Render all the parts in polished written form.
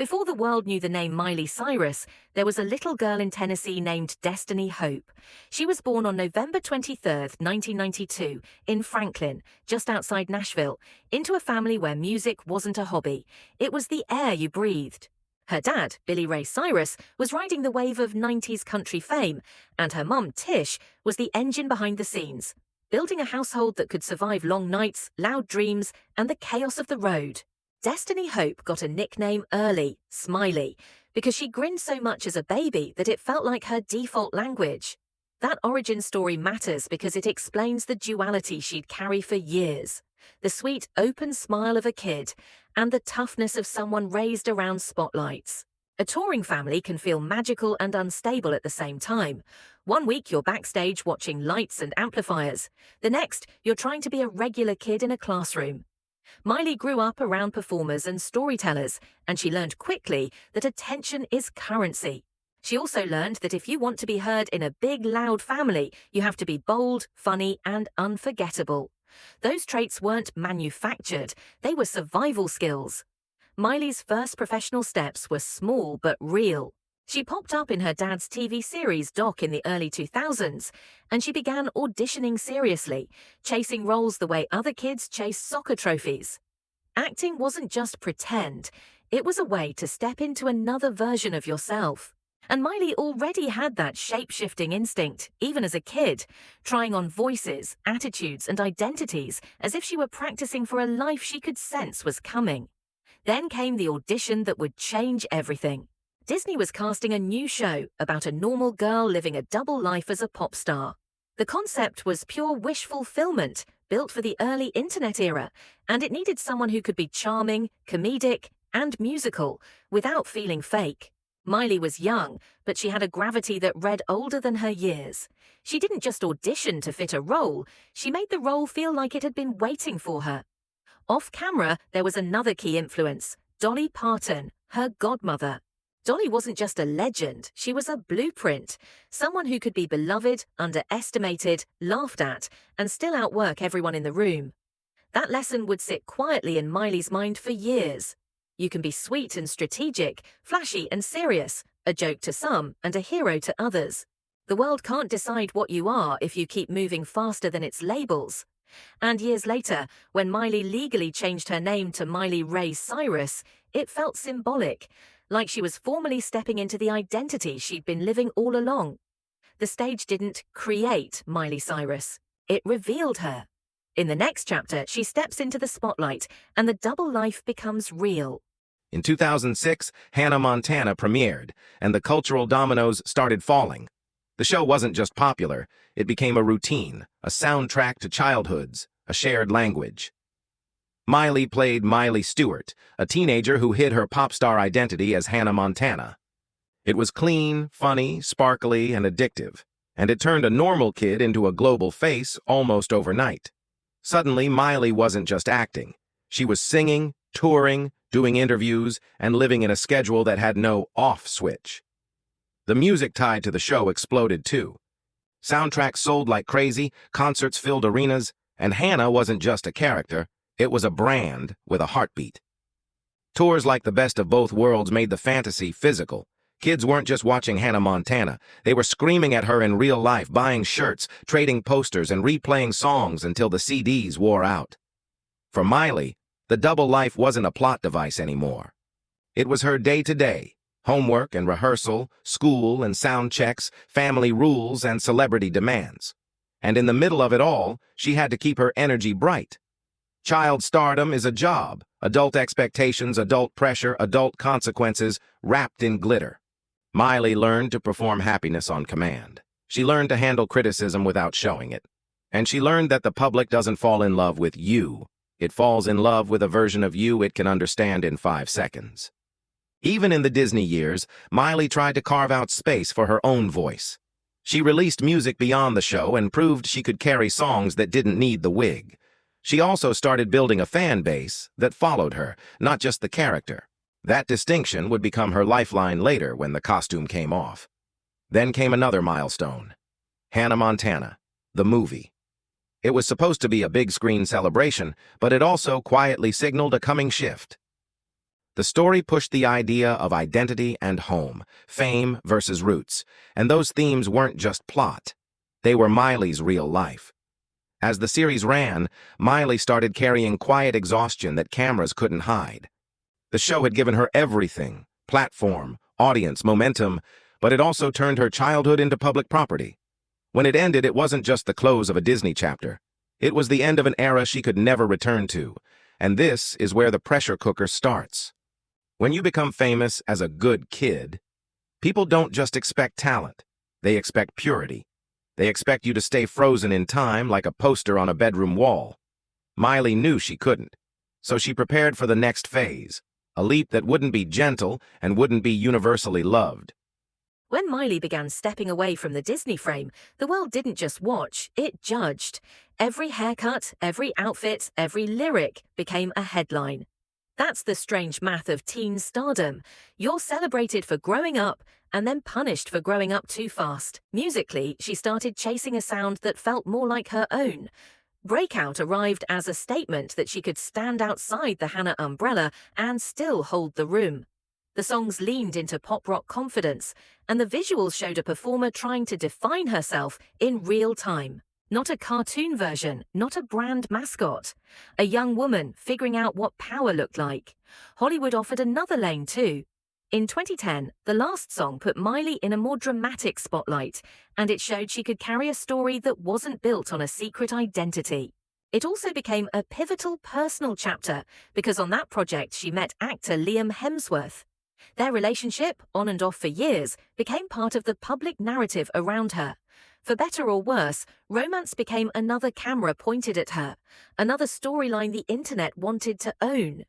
Before the world knew the name Miley Cyrus, there was a little girl in Tennessee named Destiny Hope. She was born on November 23, 1992, in Franklin, just outside Nashville, into a family where music wasn't a hobby. It was the air you breathed. Her dad, Billy Ray Cyrus, was riding the wave of 90s country fame, and her mum, Tish, was the engine behind the scenes, building a household that could survive long nights, loud dreams, and the chaos of the road. Destiny Hope got a nickname early, Smiley, because she grinned so much as a baby that it felt like her default language. That origin story matters because it explains the duality she'd carry for years. The sweet, open smile of a kid, and the toughness of someone raised around spotlights. A touring family can feel magical and unstable at the same time. One week you're backstage watching lights and amplifiers. The next, you're trying to be a regular kid in a classroom. Miley grew up around performers and storytellers, and she learned quickly that attention is currency. She also learned that if you want to be heard in a big, loud family, you have to be bold, funny, and unforgettable. Those traits weren't manufactured, they were survival skills. Miley's first professional steps were small but real. She popped up in her dad's TV series Doc in the early 2000s, and she began auditioning seriously, chasing roles the way other kids chase soccer trophies. Acting wasn't just pretend, it was a way to step into another version of yourself. And Miley already had that shape-shifting instinct, even as a kid, trying on voices, attitudes, and identities as if she were practicing for a life she could sense was coming. Then came the audition that would change everything. Disney was casting a new show about a normal girl living a double life as a pop star. The concept was pure wish fulfillment, built for the early internet era, and it needed someone who could be charming, comedic, and musical, without feeling fake. Miley was young, but she had a gravity that read older than her years. She didn't just audition to fit a role, she made the role feel like it had been waiting for her. Off camera, there was another key influence, Dolly Parton, her godmother. Dolly wasn't just a legend, she was a blueprint, someone who could be beloved, underestimated, laughed at, and still outwork everyone in the room. That lesson would sit quietly in Miley's mind for years. You can be sweet and strategic, flashy and serious, a joke to some and a hero to others. The world can't decide what you are if you keep moving faster than its labels. And years later, when Miley legally changed her name to Miley Ray Cyrus, it felt symbolic, like she was formally stepping into the identity she'd been living all along. The stage didn't create Miley Cyrus, it revealed her. In the next chapter, she steps into the spotlight, and the double life becomes real. In 2006, Hannah Montana premiered, and the cultural dominoes started falling. The show wasn't just popular, it became a routine, a soundtrack to childhoods, a shared language. Miley played Miley Stewart, a teenager who hid her pop star identity as Hannah Montana. It was clean, funny, sparkly, and addictive, and it turned a normal kid into a global face almost overnight. Suddenly, Miley wasn't just acting. She was singing, touring, doing interviews, and living in a schedule that had no off switch. The music tied to the show exploded too. Soundtracks sold like crazy, concerts filled arenas, and Hannah wasn't just a character, it was a brand with a heartbeat. Tours like the Best of Both Worlds made the fantasy physical. Kids weren't just watching Hannah Montana, they were screaming at her in real life, buying shirts, trading posters, and replaying songs until the CDs wore out. For Miley, the double life wasn't a plot device anymore. It was her day-to-day, homework and rehearsal, school and sound checks, family rules and celebrity demands. And in the middle of it all, she had to keep her energy bright. Child stardom is a job, adult expectations, adult pressure, adult consequences, wrapped in glitter. Miley learned to perform happiness on command. She learned to handle criticism without showing it. And she learned that the public doesn't fall in love with you. It falls in love with a version of you it can understand in 5 seconds. Even in the Disney years, Miley tried to carve out space for her own voice. She released music beyond the show and proved she could carry songs that didn't need the wig. She also started building a fan base that followed her, not just the character. That distinction would become her lifeline later when the costume came off. Then came another milestone. Hannah Montana, the movie. It was supposed to be a big screen celebration, but it also quietly signaled a coming shift. The story pushed the idea of identity and home, fame versus roots, and those themes weren't just plot. They were Miley's real life. As the series ran, Miley started carrying quiet exhaustion that cameras couldn't hide. The show had given her everything: platform, audience, momentum, but it also turned her childhood into public property. When it ended, it wasn't just the close of a Disney chapter. It was the end of an era she could never return to, and this is where the pressure cooker starts. When you become famous as a good kid, people don't just expect talent, they expect purity. They expect you to stay frozen in time like a poster on a bedroom wall. Miley knew she couldn't, so she prepared for the next phase, a leap that wouldn't be gentle and wouldn't be universally loved. When Miley began stepping away from the Disney frame, the world didn't just watch, it judged. Every haircut, every outfit, every lyric became a headline. That's the strange math of teen stardom. You're celebrated for growing up and then punished for growing up too fast. Musically, she started chasing a sound that felt more like her own. Breakout arrived as a statement that she could stand outside the Hannah umbrella and still hold the room. The songs leaned into pop-rock confidence, and the visuals showed a performer trying to define herself in real time. Not a cartoon version, not a brand mascot. A young woman figuring out what power looked like. Hollywood offered another lane too. In 2010, the last song put Miley in a more dramatic spotlight, and it showed she could carry a story that wasn't built on a secret identity. It also became a pivotal personal chapter, because on that project she met actor Liam Hemsworth. Their relationship, on and off for years, became part of the public narrative around her. For better or worse, romance became another camera pointed at her, another storyline the internet wanted to own.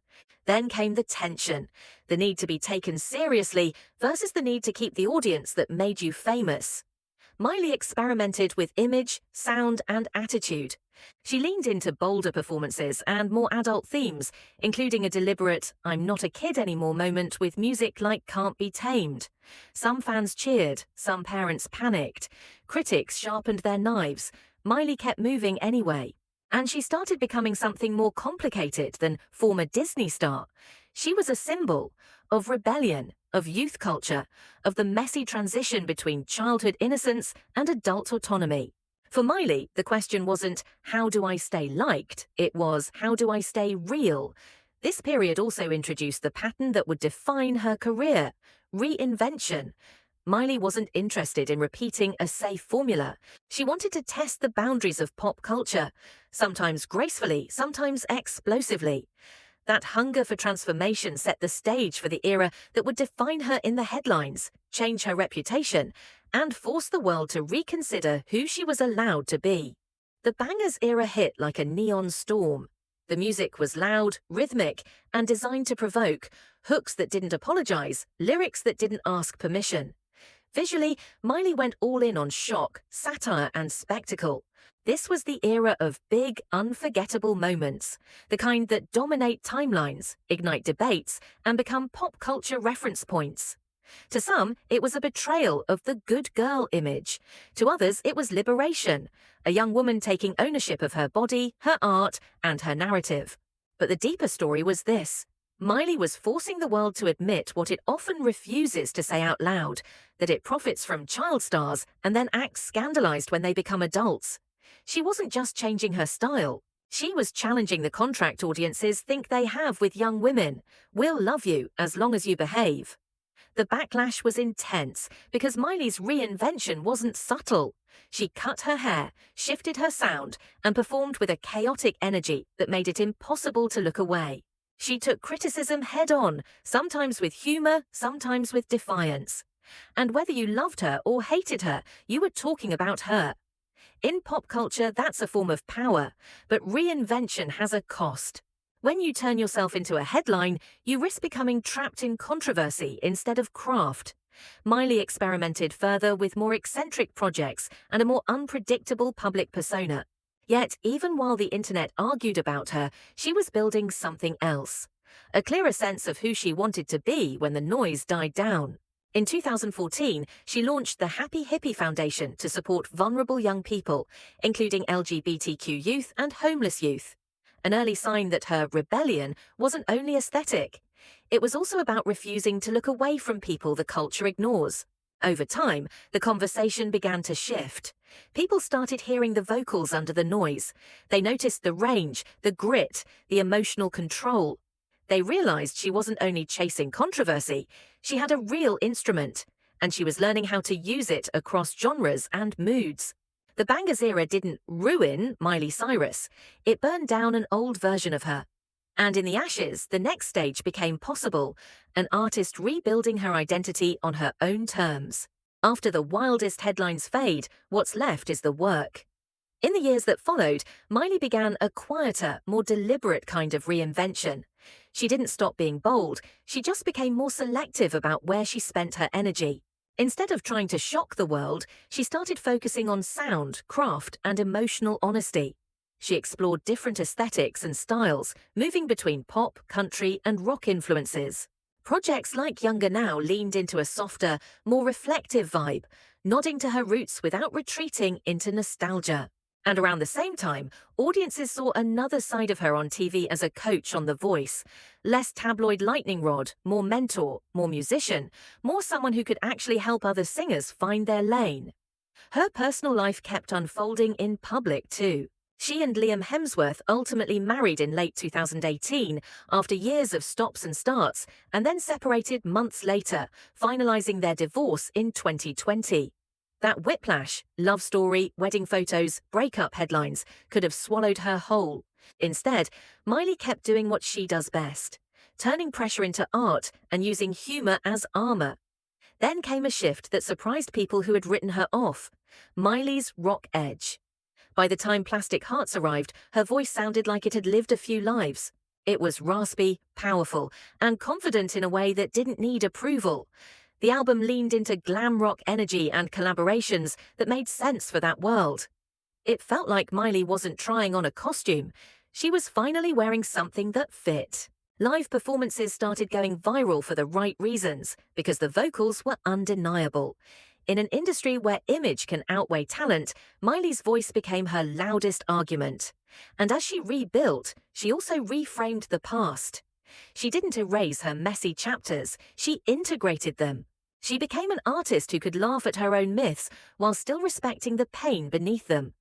Then came the tension, the need to be taken seriously versus the need to keep the audience that made you famous. Miley experimented with image, sound, and attitude. She leaned into bolder performances and more adult themes, including a deliberate "I'm not a kid anymore" moment with music like Can't Be Tamed. Some fans cheered, some parents panicked. Critics sharpened their knives. Miley kept moving anyway. And she started becoming something more complicated than former Disney star. She was a symbol of rebellion, of youth culture, of the messy transition between childhood innocence and adult autonomy. For Miley, the question wasn't, how do I stay liked? It was, how do I stay real? This period also introduced the pattern that would define her career: reinvention. Miley wasn't interested in repeating a safe formula. She wanted to test the boundaries of pop culture, sometimes gracefully, sometimes explosively. That hunger for transformation set the stage for the era that would define her in the headlines, change her reputation, and force the world to reconsider who she was allowed to be. The Bangerz era hit like a neon storm. The music was loud, rhythmic, and designed to provoke, hooks that didn't apologize, lyrics that didn't ask permission. Visually, Miley went all in on shock, satire, and spectacle. This was the era of big, unforgettable moments, the kind that dominate timelines, ignite debates, and become pop culture reference points. To some, it was a betrayal of the good girl image. To others, it was liberation, a young woman taking ownership of her body, her art, and her narrative. But the deeper story was this: Miley was forcing the world to admit what it often refuses to say out loud, that it profits from child stars and then acts scandalized when they become adults. She wasn't just changing her style. She was challenging the contract audiences think they have with young women. We'll love you as long as you behave. The backlash was intense because Miley's reinvention wasn't subtle. She cut her hair, shifted her sound, and performed with a chaotic energy that made it impossible to look away. She took criticism head-on, sometimes with humor, sometimes with defiance. And whether you loved her or hated her, you were talking about her. In pop culture, that's a form of power, but reinvention has a cost. When you turn yourself into a headline, you risk becoming trapped in controversy instead of craft. Miley experimented further with more eccentric projects and a more unpredictable public persona. Yet, even while the internet argued about her, she was building something else. A clearer sense of who she wanted to be when the noise died down. In 2014, she launched the Happy Hippie Foundation to support vulnerable young people, including LGBTQ youth and homeless youth. An early sign that her rebellion wasn't only aesthetic. It was also about refusing to look away from people the culture ignores. Over time, the conversation began to shift. People started hearing the vocals under the noise. They noticed the range, the grit, the emotional control. They realized she wasn't only chasing controversy, she had a real instrument, and she was learning how to use it across genres and moods. The Bangerz era didn't ruin Miley Cyrus, it burned down an old version of her. And in the ashes, the next stage became possible, an artist rebuilding her identity on her own terms. After the wildest headlines fade, what's left is the work. In the years that followed, Miley began a quieter, more deliberate kind of reinvention. She didn't stop being bold, she just became more selective about where she spent her energy. Instead of trying to shock the world, she started focusing on sound, craft, and emotional honesty. She explored different aesthetics and styles, moving between pop, country, and rock influences. Projects like Younger Now leaned into a softer, more reflective vibe, nodding to her roots without retreating into nostalgia. And around the same time, audiences saw another side of her on TV as a coach on The Voice. Less tabloid lightning rod, more mentor, more musician, more someone who could actually help other singers find their lane. Her personal life kept unfolding in public too. She and Liam Hemsworth ultimately married in late 2018 after years of stops and starts, and then separated months later, finalizing their divorce in 2020. That whiplash, love story, wedding photos, breakup headlines could have swallowed her whole. Instead, Miley kept doing what she does best, turning pressure into art and using humor as armor. Then came a shift that surprised people who had written her off: Miley's rock edge. By the time Plastic Hearts arrived, her voice sounded like it had lived a few lives. It was raspy, powerful, and confident in a way that didn't need approval. The album leaned into glam rock energy and collaborations that made sense for that world. It felt like Miley wasn't trying on a costume. She was finally wearing something that fit. Live performances started going viral for the right reasons, because the vocals were undeniable. In an industry where image can outweigh talent, Miley's voice became her loudest argument. And as she rebuilt, she also reframed the past. She didn't erase her messy chapters, she integrated them. She became an artist who could laugh at her own myths while still respecting the pain beneath them.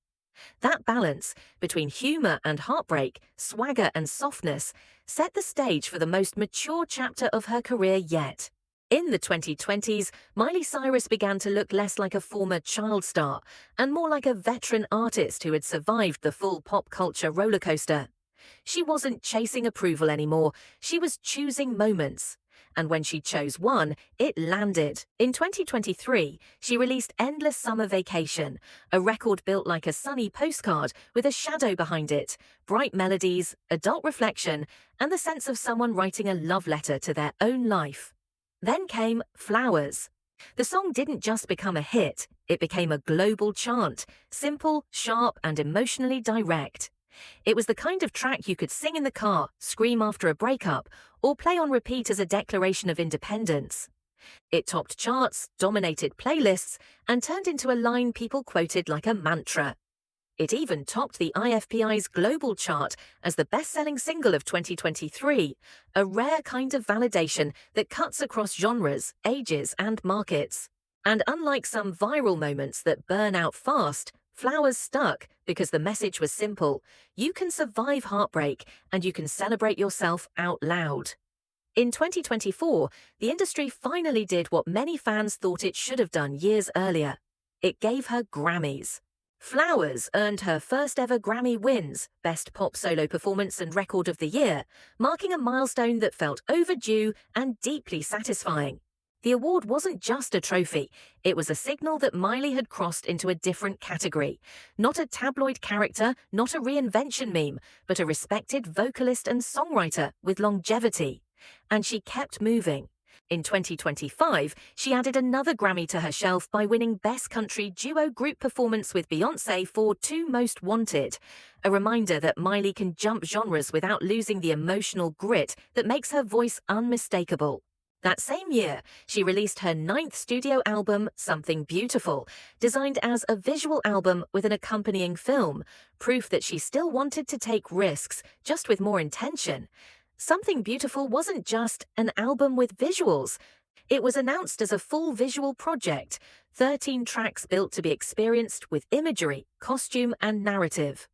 That balance between humor and heartbreak, swagger and softness, set the stage for the most mature chapter of her career yet. In the 2020s, Miley Cyrus began to look less like a former child star and more like a veteran artist who had survived the full pop culture rollercoaster. She wasn't chasing approval anymore, she was choosing moments. And when she chose one, it landed. In 2023, she released Endless Summer Vacation, a record built like a sunny postcard with a shadow behind it, bright melodies, adult reflection, and the sense of someone writing a love letter to their own life. Then came Flowers. The song didn't just become a hit, it became a global chant, simple, sharp, and emotionally direct. It was the kind of track you could sing in the car, scream after a breakup, or play on repeat as a declaration of independence. It topped charts, dominated playlists, and turned into a line people quoted like a mantra. It even topped the IFPI's global chart as the best-selling single of 2023, a rare kind of validation that cuts across genres, ages, and markets. And unlike some viral moments that burn out fast, Flowers stuck because the message was simple: you can survive heartbreak and you can celebrate yourself out loud. In 2024, the industry finally did what many fans thought it should have done years earlier. It gave her Grammys. Flowers earned her first ever Grammy wins, Best Pop Solo Performance and Record of the Year, marking a milestone that felt overdue and deeply satisfying. The award wasn't just a trophy, it was a signal that Miley had crossed into a different category. Not a tabloid character, not a reinvention meme, but a respected vocalist and songwriter with longevity. And she kept moving. In 2025, she added another Grammy to her shelf by winning Best Country Duo Group Performance with Beyoncé for Two Most Wanted, a reminder that Miley can jump genres without losing the emotional grit that makes her voice unmistakable. That same year, she released her 9th studio album, Something Beautiful, designed as a visual album with an accompanying film, proof that she still wanted to take risks, just with more intention. Something Beautiful wasn't just an album with visuals. It was announced as a full visual project, 13 tracks built to be experienced with imagery, costume, and narrative.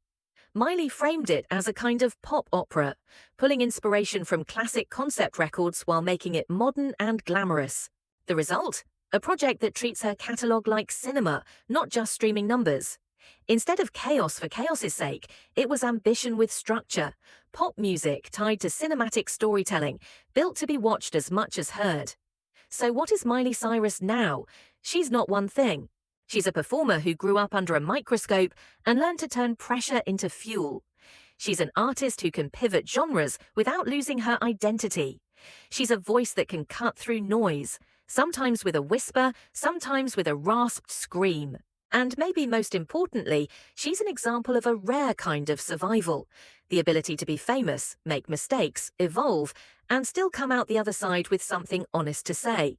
Miley framed it as a kind of pop opera, pulling inspiration from classic concept records while making it modern and glamorous. The result? A project that treats her catalogue like cinema, not just streaming numbers. Instead of chaos for chaos's sake, it was ambition with structure, pop music tied to cinematic storytelling, built to be watched as much as heard. So what is Miley Cyrus now? She's not one thing. She's a performer who grew up under a microscope and learned to turn pressure into fuel. She's an artist who can pivot genres without losing her identity. She's a voice that can cut through noise, sometimes with a whisper, sometimes with a rasped scream. And maybe most importantly, she's an example of a rare kind of survival. The ability to be famous, make mistakes, evolve, and still come out the other side with something honest to say.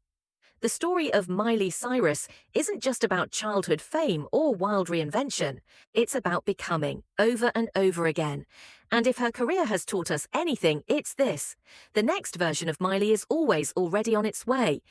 The story of Miley Cyrus isn't just about childhood fame or wild reinvention. It's about becoming, over and over again. And if her career has taught us anything, it's this. The next version of Miley is always already on its way,